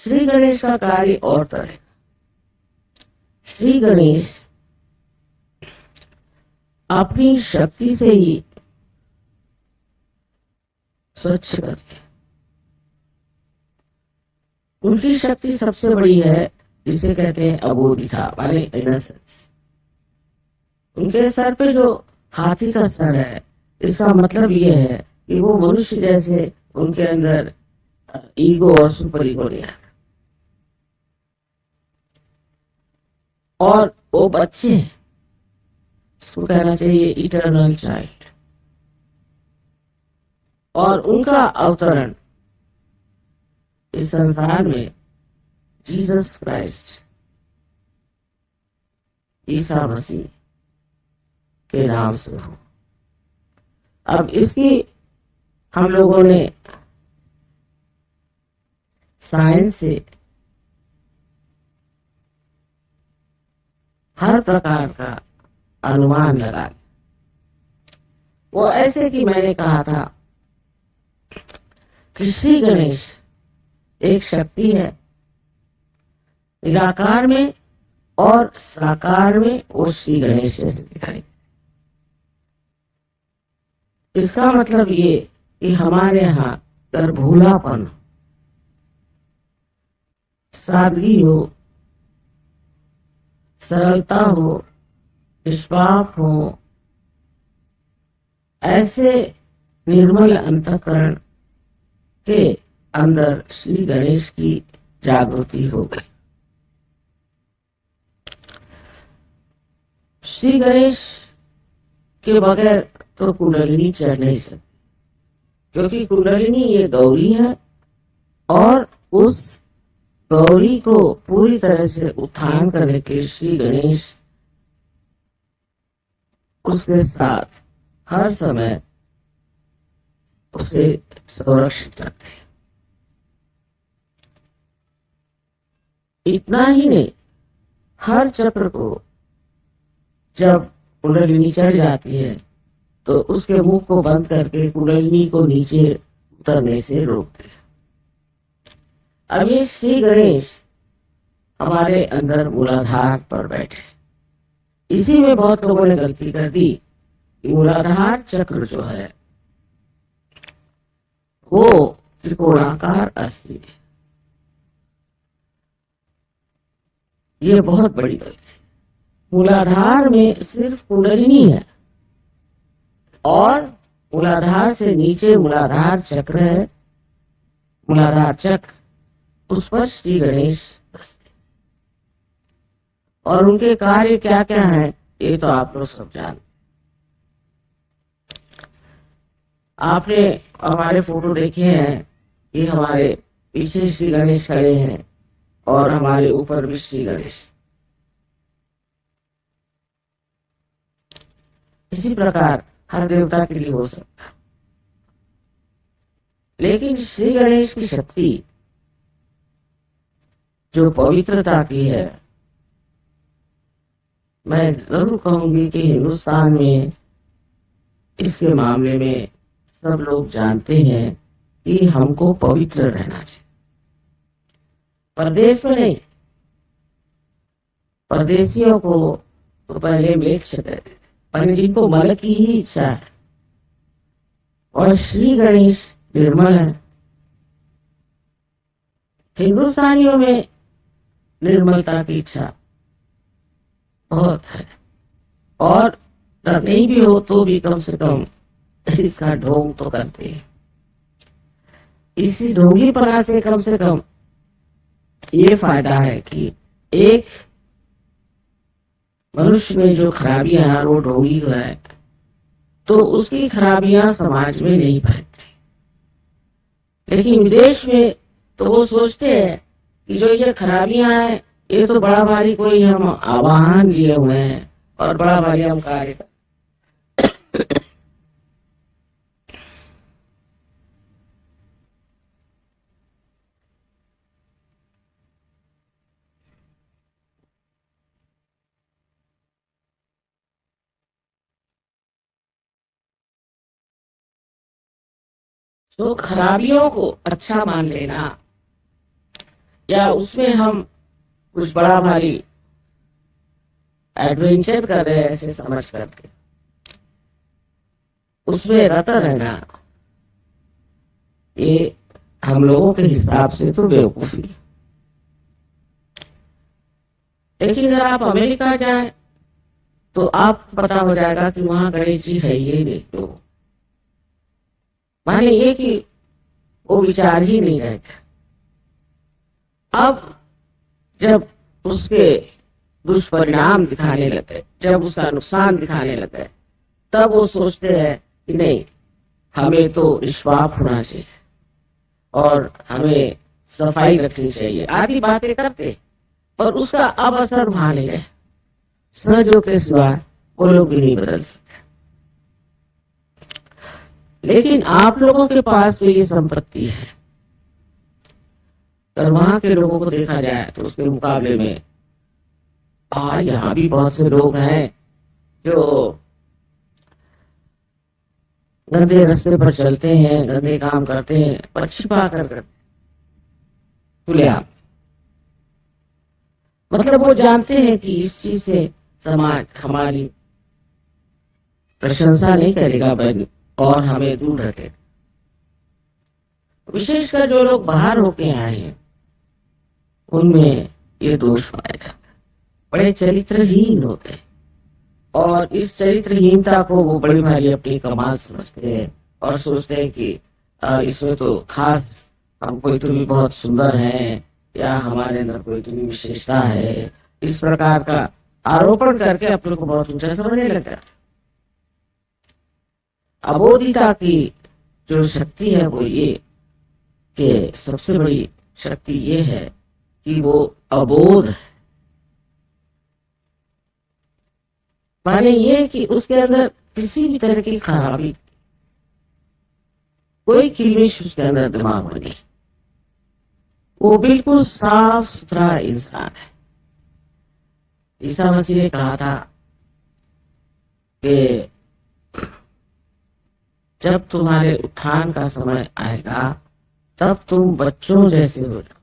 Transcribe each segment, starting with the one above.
श्री गणेश का कार्य और तरह। श्री गणेश अपनी शक्ति से ही स्वच्छ करते। उनकी शक्ति सबसे बड़ी है, जिसे कहते हैं अबोधिता माने इनोसेंस। उनके सर पे जो हाथी का सर है, इसका मतलब ये है कि वो मनुष्य जैसे उनके अंदर ईगो और सुपर ईगो नहीं है। और वो बच्चे, इसको कहना चाहिए इटर्नल चाइल्ड। और उनका अवतरण इस संसार में जीसस क्राइस्ट, ईसा मसीह के नाम से हो। अब इसकी हम लोगों ने साइंस से हर प्रकार का अनुमान लगा। वो ऐसे कि मैंने कहा था कि श्री गणेश एक शक्ति है, निराकार में और साकार में वो श्री गणेश जैसे दिखाई। इसका मतलब ये कि हमारे यहाँ अगर भूलापन, सादगी हो, सरलता हो, निष्पाप हो, ऐसे निर्मल अंतःकरण के अंदर श्री गणेश की जागृति हो गई। श्री गणेश के बगैर तो कुंडलिनी चढ़ नहीं सकती, क्योंकि कुंडलिनी ये गौरी है और उस गौरी को पूरी तरह से उत्थान करने के श्री गणेश उसके साथ हर समय उसे संरक्षित करते हैं। इतना ही नहीं, हर चक्र को जब कुंडलिनी चढ़ जाती है तो उसके मुख को बंद करके कुंडलिनी को नीचे उतरने से रोकते हैं। अब ये श्री गणेश हमारे अंदर मूलाधार पर बैठे। इसी में बहुत लोगों ने गलती कर दी कि मूलाधार चक्र जो है वो त्रिकोणाकार अस्थि है। ये बहुत बड़ी गलती है। मूलाधार में सिर्फ कुंडलिनी है और मूलाधार से नीचे मूलाधार चक्र है। मूलाधार चक्र, उस पर श्री गणेश बसते और उनके कार्य क्या क्या हैं ये तो आप लोग सब जानते। आपने हमारे फोटो देखे हैं, ये हमारे पीछे श्री गणेश खड़े हैं और हमारे ऊपर भी श्री गणेश। इसी प्रकार हर देवता के लिए हो सकता, लेकिन श्री गणेश की शक्ति जो पवित्रता की है, मैं जरूर कहूंगी कि हिंदुस्तान में इसके मामले में सब लोग जानते हैं कि हमको पवित्र रहना चाहिए। परदेश में नहीं, परदेशियों को तो पहले म्लेच्छ कहते थे, पर जिनको मल की ही इच्छा है और श्री गणेश निर्मल है। हिंदुस्तानियों में निर्मलता की इच्छा बहुत है, और नहीं भी हो तो भी कम से कम इसका ढोंग तो करते हैं। इसी ढोंगीपना से कम ये फायदा है कि एक मनुष्य में जो खराबियां हैं वो ढोंगी है तो उसकी खराबियां समाज में नहीं फैलती। लेकिन विदेश में तो वो सोचते हैं कि जो ये खराबियां हैं ये तो बड़ा भारी कोई हम आवाहन लिए हुए हैं और बड़ा भारी हम कार्य कर। तो खराबियों को अच्छा मान लेना या उसमें हम कुछ बड़ा भारी एडवेंचर कर रहे हैं ऐसे समझ करके उसमें रता रहना, ये हम लोगों के हिसाब से तो बेवकूफी। लेकिन अगर आप अमेरिका जाए तो आपको पता हो जाएगा कि वहां गणेश जी है ये नहीं, तो माने ये कि वो विचार ही नहीं रहे। अब जब उसके दुष्परिणाम दिखाने लगे, जब उसका नुकसान दिखाने लगे, तब वो सोचते हैं कि नहीं, हमें तो निष्पाप होना चाहिए और हमें सफाई रखनी चाहिए, आदि बातें करते, और उसका अब असर वहां नहीं है। सहजों के सिवा वो लोग भी नहीं बदल सकते। लेकिन आप लोगों के पास तो ये संपत्ति है, और वहां के लोगों को देखा जाए तो उसके मुकाबले में यहाँ भी बहुत से लोग हैं जो गंदे रास्ते पर चलते हैं, गंदे काम करते हैं, पर छिपा कर करते, खुलेआम। मतलब वो जानते हैं कि इस चीज से समाज हमारी प्रशंसा नहीं करेगा और हमें दूर रखेगा। विशेषकर जो लोग बाहर होके आए हैं उनमें ये दोष पाया जाता है, बड़े चरित्रहीन होते हैं, और इस चरित्रहीनता को वो बड़ी भारी अपनी कमाल समझते हैं और सोचते हैं कि इसमें तो खास हम कोई तो भी बहुत सुंदर है या हमारे अंदर कोई तो भी विशेषता है, इस प्रकार का आरोपण करके अपने को बहुत ऊंचा समझने लगता है। अबोधिता की जो शक्ति है वो ये कि सबसे बड़ी शक्ति ये है कि वो अबोध है। माने ये कि उसके अंदर किसी भी तरह की खराबी, कोई किलमिश उसके अंदर दिमाग में नहीं, वो बिल्कुल साफ सुथरा इंसान है। ईसा मसीह ने कहा था कि जब तुम्हारे उत्थान का समय आएगा तब तुम बच्चों जैसे हो जाओ।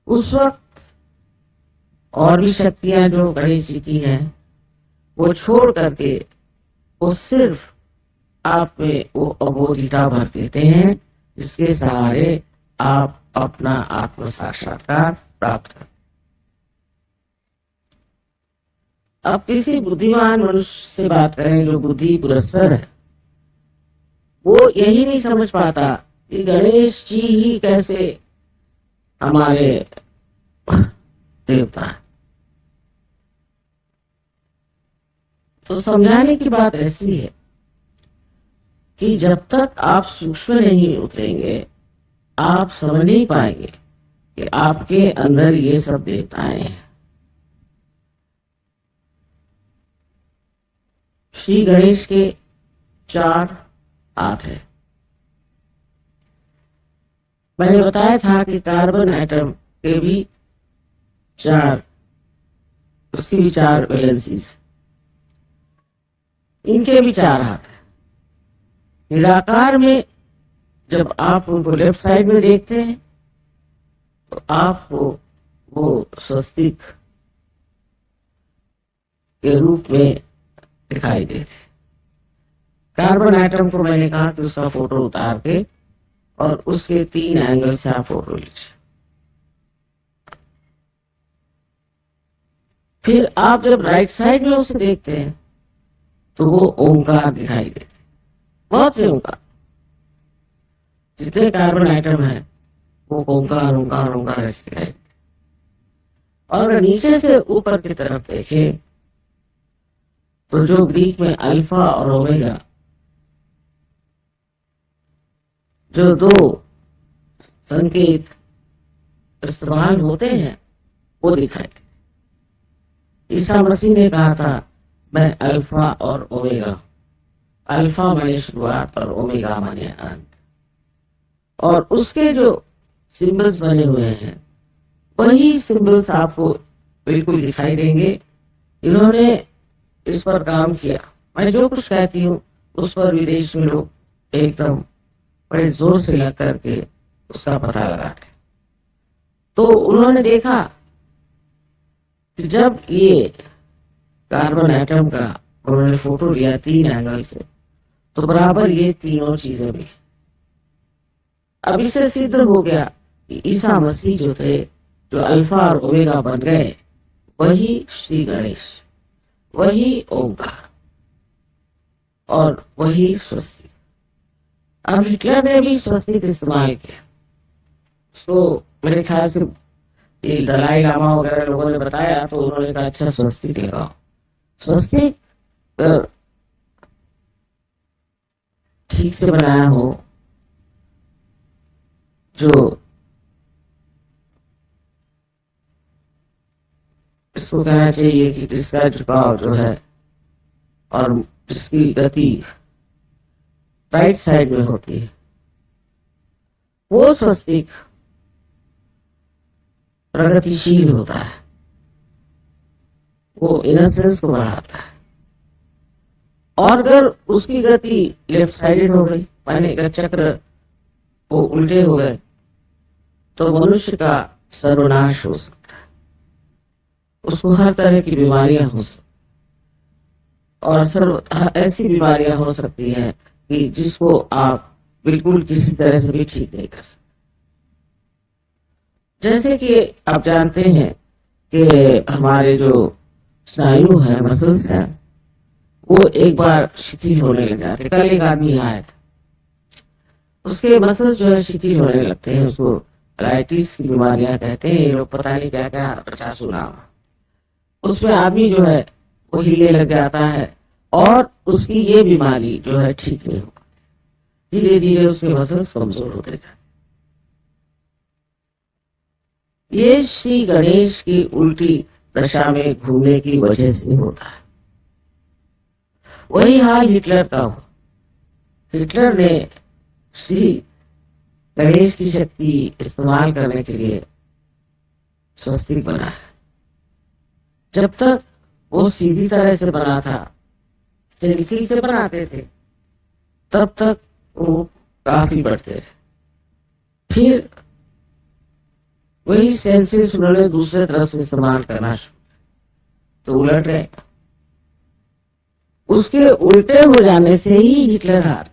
उस वक्त और भी शक्तियां जो गणेश जी की हैं वो छोड़ करके वो सिर्फ आप में वो अबोधिता भर देते हैं जिसके सहारे आप अपना आत्म साक्षात्कार प्राप्त कर। अब किसी बुद्धिमान मनुष्य से बात करें जो बुद्धि पुरस्सर है, वो यही नहीं समझ पाता कि गणेश जी ही कैसे हमारे देवता है। तो समझाने की बात ऐसी है कि जब तक आप सूक्ष्म नहीं उतरेंगे आप समझ नहीं पाएंगे कि आपके अंदर ये सब देवताएं हैं। श्री गणेश के 4 हाथ है। मैंने बताया था कि कार्बन एटम के भी 4, उसकी भी 4 वैलेंसीज, इनके भी 4 हाथ है। निराकार में जब आप उनको लेफ्ट साइड में देखते हैं तो आपको वो स्वस्तिक के रूप में दिखाई देते। कार्बन एटम को मैंने कहा कि उसका फोटो उतार के और उसके 3 एंगल से आप फोटो लीजिए। फिर आप जब राइट साइड में उसे देखते हैं तो वो ओंकार दिखाई देते, बहुत से ओंकार, जितने कार्बन एटम है वो ओंकार ओंकार ओंकार ऐसे दिखाई देते। और नीचे से ऊपर की तरफ देखें तो जो ग्रीक में अल्फा और ओमेगा, जो 2 संकेत इस्तेमाल होते हैं, वो दिखाई देते। ईसा मसीह ने कहा था मैं अल्फा और ओमेगा, अल्फा माने शुरुआत और ओमेगा माने अंत। और उसके जो सिंबल्स बने हुए हैं वही सिंबल्स आपको बिल्कुल दिखाई देंगे। इन्होंने इस पर काम किया। मैं जो कुछ कहती हूँ उस पर विदेश में लोग एकदम बड़े जोर से लग करके उसका पता लगा के। तो उन्होंने देखा कि जब ये कार्बन एटम का उन्होंने फोटो लिया 3 एंगल से, तो बराबर ये तीनों चीजें भी। अब इससे सिद्ध हो गया कि ईसा मसीह जो थे, जो अल्फा और ओमेगा बन गए, वही श्री गणेश, वही ओंकार और वही स्वस्तिक। अब हिटलर ने भी स्वस्तिक इस्तेमाल किया, तो मेरे ख्याल से ये दलाई लामा वगैरह लोगों ने बताया, तो उन्होंने कहा अच्छा स्वस्तिक लगाओ। स्वस्तिक ठीक से बनाया हो, जो इसको कहना चाहिए कि जिसका झुकाव जो है और जिसकी गति राइट साइड में होती है, वो स्वस्तिक प्रगतिशील होता है, वो इनोसेंस को बढ़ाता है। और अगर उसकी गति लेफ्ट साइडेड हो गई, माने अगर चक्र वो उल्टे हो गए, तो मनुष्य का सर्वनाश हो सकता है, उसको हर तरह की बीमारियां हो सकती, और ऐसी बीमारियां हो सकती हैं कि जिसको आप बिल्कुल किसी तरह से भी ठीक नहीं कर सकते। जैसे कि आप जानते हैं कि हमारे जो स्नायु है, मसल्स है, वो एक बार शिथिल होने लग जाते। कल एक आदमी आया था, उसके मसल्स जो है शिथिल होने लगते हैं, उसको राइटिस की बीमारियां कहते हैं, ये लोग पता नहीं क्या क्या 50 नाम। उसमें आदमी जो है वो हिले लग जाता है, और उसकी ये बीमारी जो है ठीक नहीं हो, धीरे धीरे उसके मसल्स कमजोर होते जाते। ये श्री गणेश की उल्टी दशा में घूमने की वजह से होता है। वही हाल हिटलर का हो। हिटलर ने श्री गणेश की शक्ति इस्तेमाल करने के लिए स्वस्तिक बनाया। जब तक वो सीधी तरह से बना था, स्टेंसिल से बनाते थे, तब तक वो काफी बढ़ते थे। फिर वही स्टेंसिल उन्होंने दूसरे तरफ से इस्तेमाल करना शुरू, तो उलट गए। उसके उल्टे हो जाने से ही हिटलर हार।